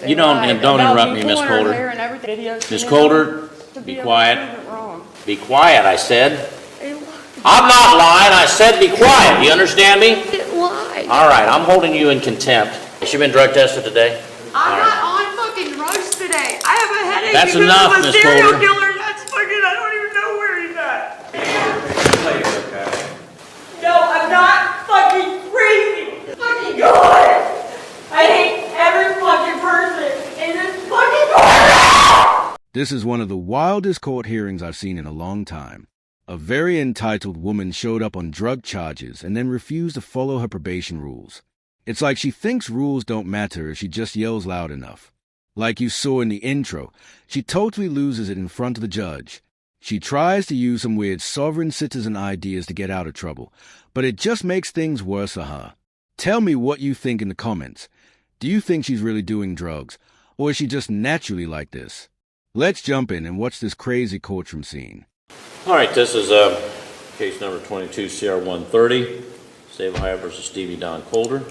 You don't interrupt me, Miss Coulter. Miss Coulter, be quiet. Be quiet, I said. I'm not lying. I said be quiet. Do you understand me? All right, I'm holding you in contempt. Has she been drug tested today? I'm not on fucking drugs today. I have a headache That's because enough, of a Miss serial Coulter. killer. That's fucking, I don't even know where he's at. No, I'm not fucking crazy. Fucking God. I hate every fucking person in this fucking court. This is one of the wildest court hearings I've seen in a long time. A very entitled woman showed up on drug charges and then refused to follow her probation rules. It's like she thinks rules don't matter if she just yells loud enough. Like you saw in the intro, she totally loses it in front of the judge. She tries to use some weird sovereign citizen ideas to get out of trouble, but it just makes things worse for her. Tell me what you think in the comments. Do you think she's really doing drugs, or is she just naturally like this? Let's jump in and watch this crazy courtroom scene. All right, this is case number 22 CR 130, State of Ohio versus Stevie Don Coulter.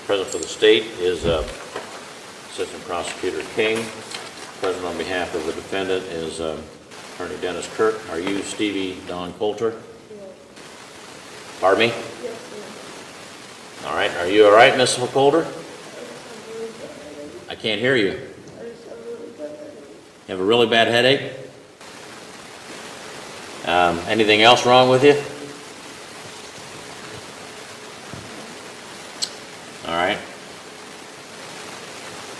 Present for the state is Assistant Prosecutor King. Present on behalf of the defendant is Attorney Dennis Kirk. Are you Stevie Don Coulter? Yes. Pardon me? Yes. All right. Are you all right, Miss Coulter? I can't hear you. You have a really bad headache? Anything else wrong with you? All right.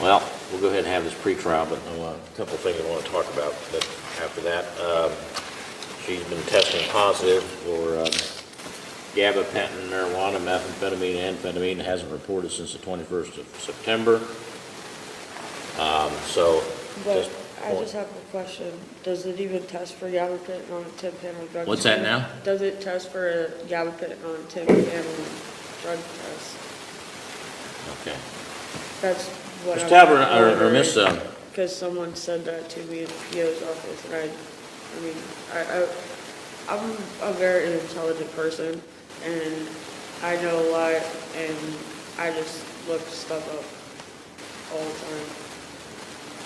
Well, we'll go ahead and have this pre-trial, but a couple of things I want to talk about. But after that, she's been testing positive for gabapentin, marijuana, methamphetamine, and amphetamine. It hasn't reported since the 21st of September. I just have a question. Does it even test for gabapentin on a 10-panel drug test? What's that now? Does it test for a gabapentin on a 10-panel drug test? Okay. That's what Miss Talbert, or Miss... Because someone said that to me in the PO's office, and I'm a very intelligent person, and I know a lot, and I just look stuff up all the time.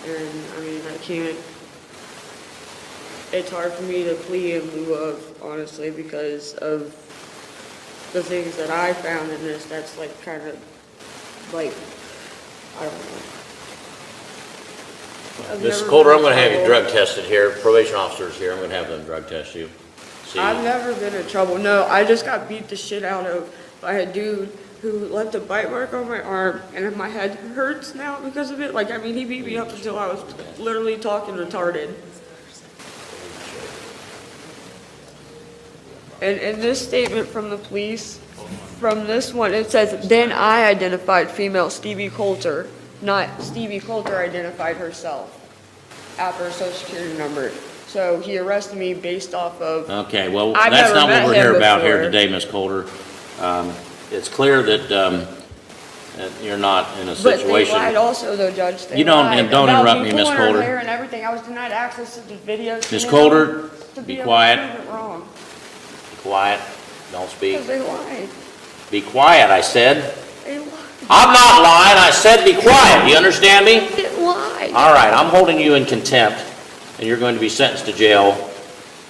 And I can't, it's hard for me to plea in lieu of, honestly, because of the things that I found in this. That's like kind of like, I don't know. Miss Coulter, I'm going to have you drug tested here. Probation officer's here. I'm going to have them drug test you. I've never been in trouble. No, I just got beat the shit out of by a dude who left a bite mark on my arm, and my head hurts now because of it. He beat me up until I was literally talking retarded. And in this statement from the police, from this one, it says, then I identified female Stevie Coulter, not Stevie Coulter identified herself after her social security number. So he arrested me based off of... Okay, well, that's not what we're here about here today, Miss Coulter. It's clear that you're not in a situation... But they lied also, though, Judge. You don't interrupt me, Miss Coulter. Hair and everything. I was denied access to the videos. Miss Coulter, be quiet. Wrong. Be quiet. Don't speak. Because they lied. Be quiet, I said. They lied. I'm not lying. I said be quiet. Do you understand me? They lied. All right, I'm holding you in contempt, and you're going to be sentenced to jail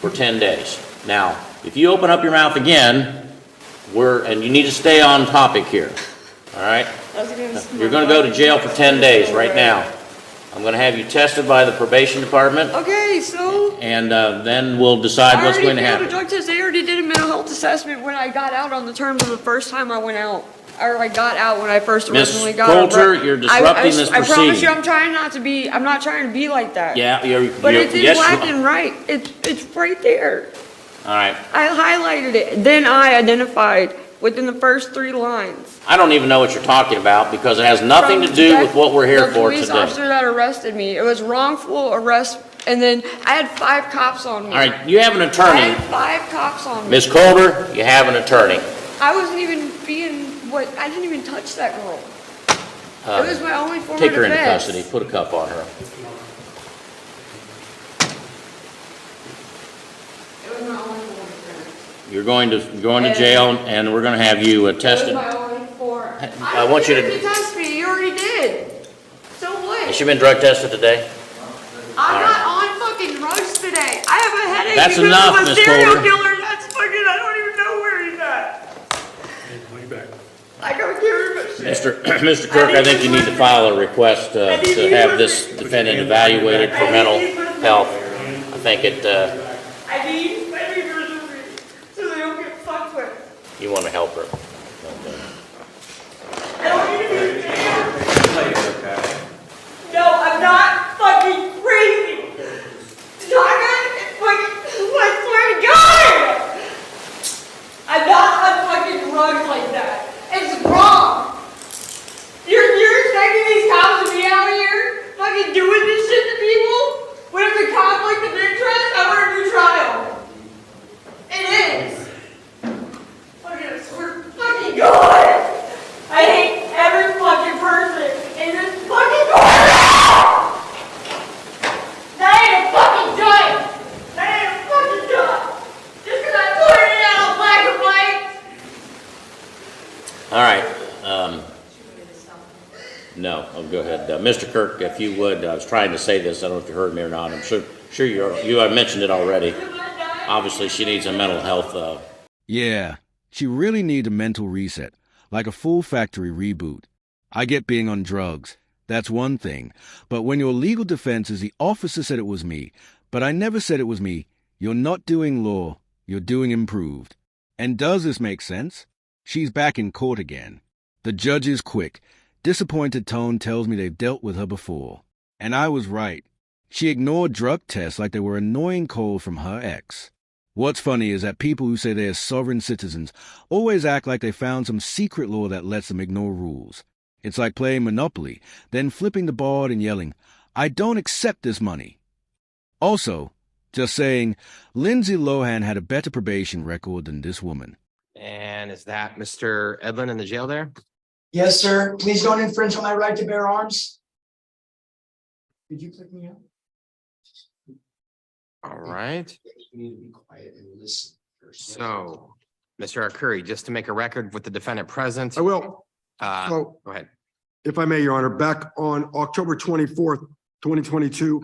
for 10 days. Now, if you open up your mouth again... and you need to stay on topic here, all right? You're going to go to jail for 10 days right now. I'm going to have you tested by the probation department. Okay, so... And then we'll decide what's going to happen. I already failed a drug test. They already did a mental health assessment when I got out on the terms of the first time I went out. Or I got out when I first originally got out. Miss Coulter, you're disrupting this proceeding. I promise you I'm trying not to be, I'm not trying to be like that. Yeah, But it's in black and white. It's right there. All right. I highlighted it. Then I identified within the first 3 lines. I don't even know what you're talking about because it has nothing to do with what we're here for today. The police officer that arrested me, it was wrongful arrest, and then I had 5 cops on me. All right, you have an attorney. I had 5 cops on me. Miss Coulter, you have an attorney. I wasn't even I didn't even touch that girl. It was my only form of defense. Take her into custody. Put a cuff on her. It was my only form of defense. You're going to jail, and we're going to have you tested. It was my only form. I want you to test me. You already did. So what? Has she been drug tested today? I'm not on fucking drugs today. I have a headache That's because enough, of a Miss serial Coulter. killer. That's fucking, I don't even know where he's at. I gotta give him a shit. Mr. Kirk, I think you need to file a request to have this defendant evaluated for mental health. I think I need so they don't get fucked with. you want to help her. I don't need to be scared. No, I'm not fucking crazy. Saga, it's fucking, I swear to God! I'm not on fucking drugs like that. It's wrong. You're expecting these cops to be out here fucking doing this shit to people? When it's a conflict of interest, I want a new trial. It is. Fucking, I swear to fucking God! I hate every fucking person in this fucking courtroom! That ain't a fucking judge! That ain't a fucking judge! Just because I pointed it out black and white! All right. No, I'll go ahead. Mr. Kirk, if you would, I was trying to say this. I don't know if you heard me or not. I'm sure you have mentioned it already. Obviously, she needs a mental health. Yeah, she really needs a mental reset, like a full factory reboot. I get being on drugs. That's one thing. But when your legal defense is the officer said it was me, but I never said it was me, you're not doing law, you're doing improved. And does this make sense? She's back in court again. The judge is quick. Disappointed tone tells me they've dealt with her before. And I was right. She ignored drug tests like they were annoying calls from her ex. What's funny is that people who say they're sovereign citizens always act like they found some secret law that lets them ignore rules. It's like playing Monopoly, then flipping the board and yelling, "I don't accept this money." Also, just saying, Lindsay Lohan had a better probation record than this woman. And is that Mr. Edlin in the jail there? Yes, sir. Please don't infringe on my right to bear arms. Did you click me out? All right. You need to be quiet and listen first. So, Mr. Arcuri, just to make a record with the defendant present. I will. Go So, ahead. if I may, Your Honor, back on October 24th, 2022,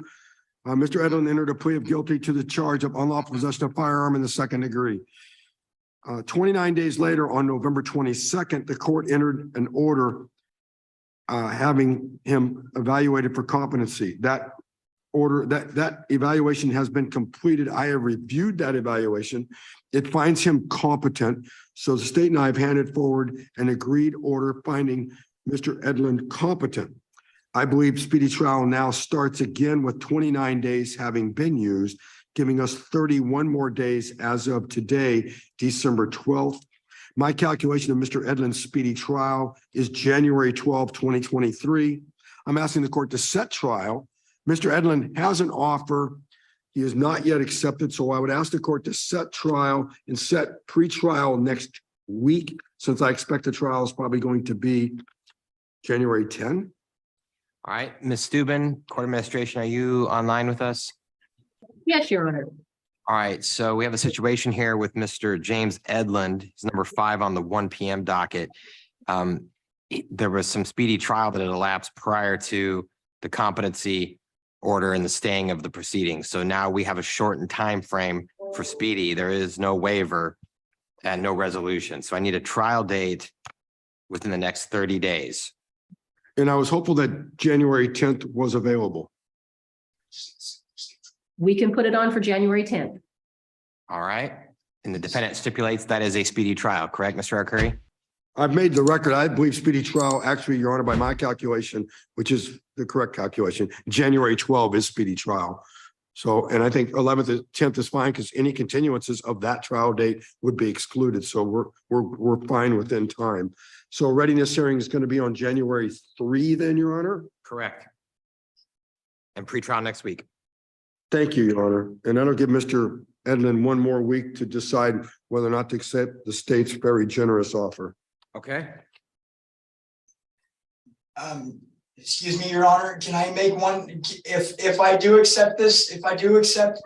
Mr. Edlin entered a plea of guilty to the charge of unlawful possession of firearm in the second degree. 29 days later, on November 22nd, the court entered an order having him evaluated for competency. That order, that evaluation has been completed. I have reviewed that evaluation. It finds him competent. So the state and I have handed forward an agreed order finding Mr. Edlin competent. I believe speedy trial now starts again with 29 days having been used, giving us 31 more days as of today, December 12th. My calculation of Mr. Edlin's speedy trial is January 12, 2023. I'm asking the court to set trial. Mr. Edlin has an offer. He is not yet accepted, so I would ask the court to set trial and set pre-trial next week, since I expect the trial is probably going to be January 10. All right, Ms. Steuben, Court Administration, are you online with us? Yes, Your Honor. All right, so we have a situation here with Mr. James Edlund. He's number 5 on the 1 p.m. docket. There was some speedy trial that had elapsed prior to the competency order and the staying of the proceedings. So now we have a shortened time frame for speedy. There is no waiver and no resolution. So I need a trial date within the next 30 days. And I was hopeful that January 10th was available. We can put it on for January 10th. All right. And the defendant stipulates that is a speedy trial, correct, Mr. Arcuri? I've made the record. I believe speedy trial, actually, Your Honor, by my calculation, which is the correct calculation, January 12 is speedy trial. So, and I think 11th and 10th is fine because any continuances of that trial date would be excluded. So we're fine within time. So readiness hearing is going to be on January 3 then, Your Honor? Correct. And pre-trial next week. Thank you, Your Honor. And that'll give Mr. Edlin one more week to decide whether or not to accept the state's very generous offer. Okay. Excuse me, Your Honor, can I make one, if I do accept this, Mr.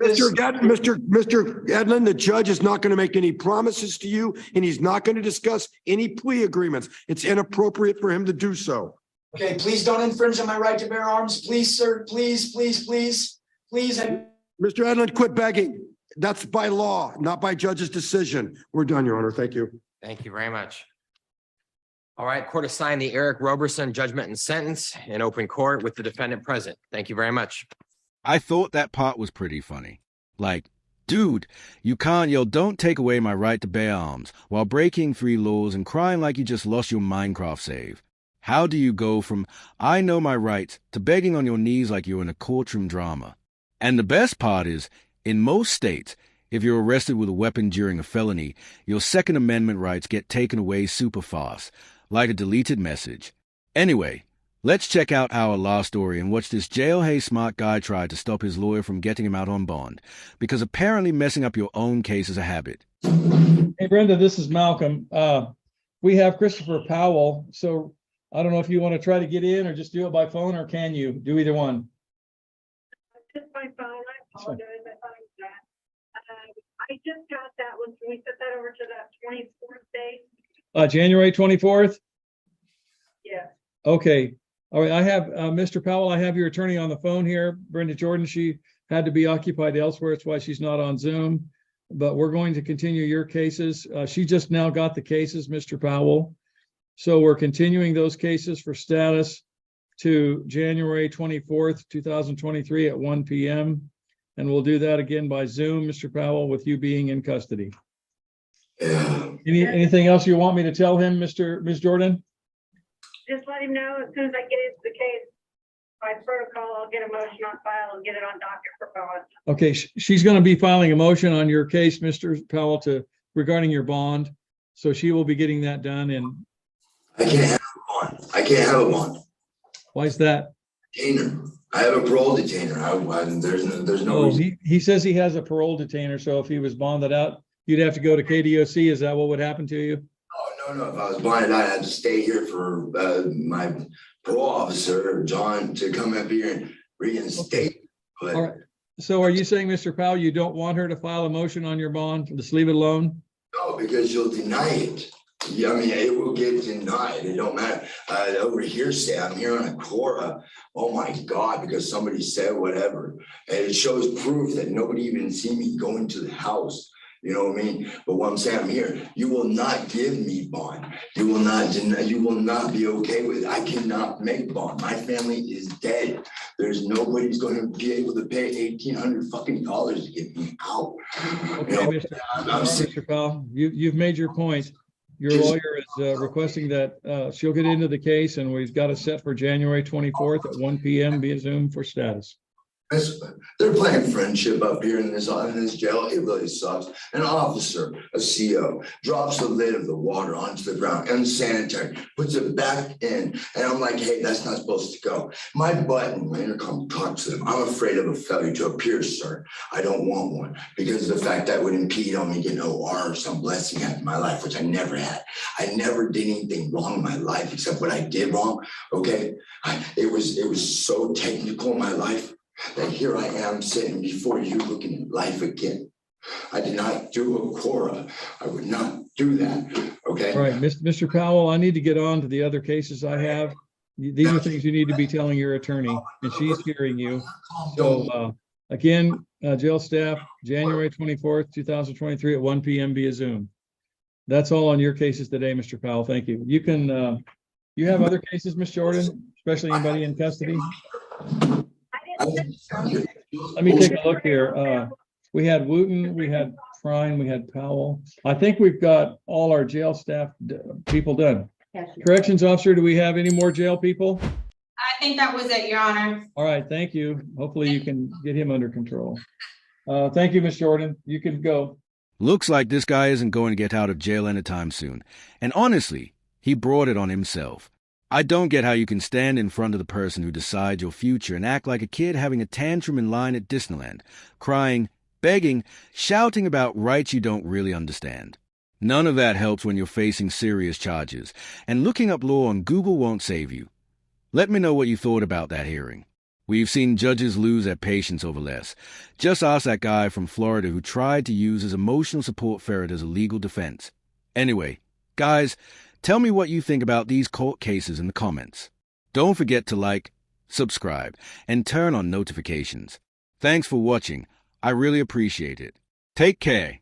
Edlin, the judge is not going to make any promises to you, and he's not going to discuss any plea agreements. It's inappropriate for him to do so. Okay, please don't infringe on my right to bear arms. Please, sir, please, please, please, please. Mr. Edlund, quit begging. That's by law, not by judge's decision. We're done, Your Honor. Thank you. Thank you very much. All right, court assigned the Eric Roberson judgment and sentence in open court with the defendant present. Thank you very much. I thought that part was pretty funny. Like, dude, you can't yell, "Don't take away my right to bear arms," while breaking 3 laws and crying like you just lost your Minecraft save. How do you go from, "I know my rights," to begging on your knees like you're in a courtroom drama? And the best part is, in most states, if you're arrested with a weapon during a felony, your Second Amendment rights get taken away super fast, like a deleted message. Anyway, let's check out our last story and watch this jailhay smart guy try to stop his lawyer from getting him out on bond, because apparently messing up your own case is a habit. Hey, Brenda, this is Malcolm. We have Christopher Powell, so I don't know if you want to try to get in or just do it by phone, or can you do either one? Just by phone. I apologize. I thought it was that. I just got that one. Can we set that over to that 24th date? January 24th? Yeah. Okay. All right. I have Mr. Powell. I have your attorney on the phone here, Brenda Jordan. She had to be occupied elsewhere. That's why she's not on Zoom. But we're going to continue your cases. She just now got the cases, Mr. Powell. So we're continuing those cases for status to January 24th, 2023 at 1 p.m. And we'll do that again by Zoom, Mr. Powell, with you being in custody. Anything else you want me to tell him, Ms. Jordan? Just let him know as soon as I get into the case, by protocol, I'll get a motion on file and get it on docket for bond. Okay, she's going to be filing a motion on your case, Mr. Powell, regarding your bond. So she will be getting that done. And I can't have a bond. I can't have a bond. Why is that? Detainer. I have a parole detainer. There's no reason. He says he has a parole detainer. So if he was bonded out, you'd have to go to KDOC. Is that what would happen to you? Oh, no. If I was bonded out, I had to stay here for my parole officer, John, to come up here and reinstate. But all right. So are you saying, Mr. Powell, you don't want her to file a motion on your bond? Just leave it alone? no, because you'll deny it. Yeah, I mean, it will get denied. It don't matter. Over here, say I'm here on a Cora. Oh my God, because somebody said whatever. And it shows proof that nobody even seen me go into the house. You know what I mean? But what I'm saying, I'm here. You will not give me bond. You will not deny, you will not be okay with it. I cannot make bond. My family is dead. There's nobody's going to be able to pay $1,800 fucking to get me out. Okay, You know, Mr. Powell, you've made your point. Your lawyer is requesting that she'll get into the case, and we've got it set for January 24th at 1 p.m. via Zoom for status. They're playing friendship up here in this jail. It really sucks. An officer, a CO, drops the lid of the water onto the ground, unsanitary, puts it back in. And I'm like, hey, that's not supposed to go. My button, my intercom talks to them. I'm afraid of a failure to appear, sir. I don't want one because of the fact that would impede on me getting OR or some blessing in my life, which I never had. I never did anything wrong in my life except what I did wrong. Okay. It was so technical in my life that here I am sitting before you looking at life again. I did not do a Cora. I would not do that. Okay. All right, Mr. Powell, I need to get on to the other cases I have. These are things you need to be telling your attorney, and she's hearing you. So again, jail staff, January 24th, 2023 at 1 p.m. via Zoom. That's all on your cases today, Mr. Powell. Thank you. You can, you have other cases, Ms. Jordan, especially anybody in custody? Let me take a look here. We had Wooten, we had Prine, we had Powell. I think we've got all our jail staff people done. Corrections officer, do we have any more jail people? I think that was it, Your Honor. All right, thank you. Hopefully you can get him under control. Thank you, Ms. Jordan. You can go. Looks like this guy isn't going to get out of jail anytime soon. And honestly, he brought it on himself. I don't get how you can stand in front of the person who decides your future and act like a kid having a tantrum in line at Disneyland, crying, begging, shouting about rights you don't really understand. None of that helps when you're facing serious charges, and looking up law on Google won't save you. Let me know what you thought about that hearing. We've seen judges lose their patience over less. Just ask that guy from Florida who tried to use his emotional support ferret as a legal defense. Anyway, guys, tell me what you think about these court cases in the comments. Don't forget to like, subscribe, and turn on notifications. Thanks for watching. I really appreciate it. Take care.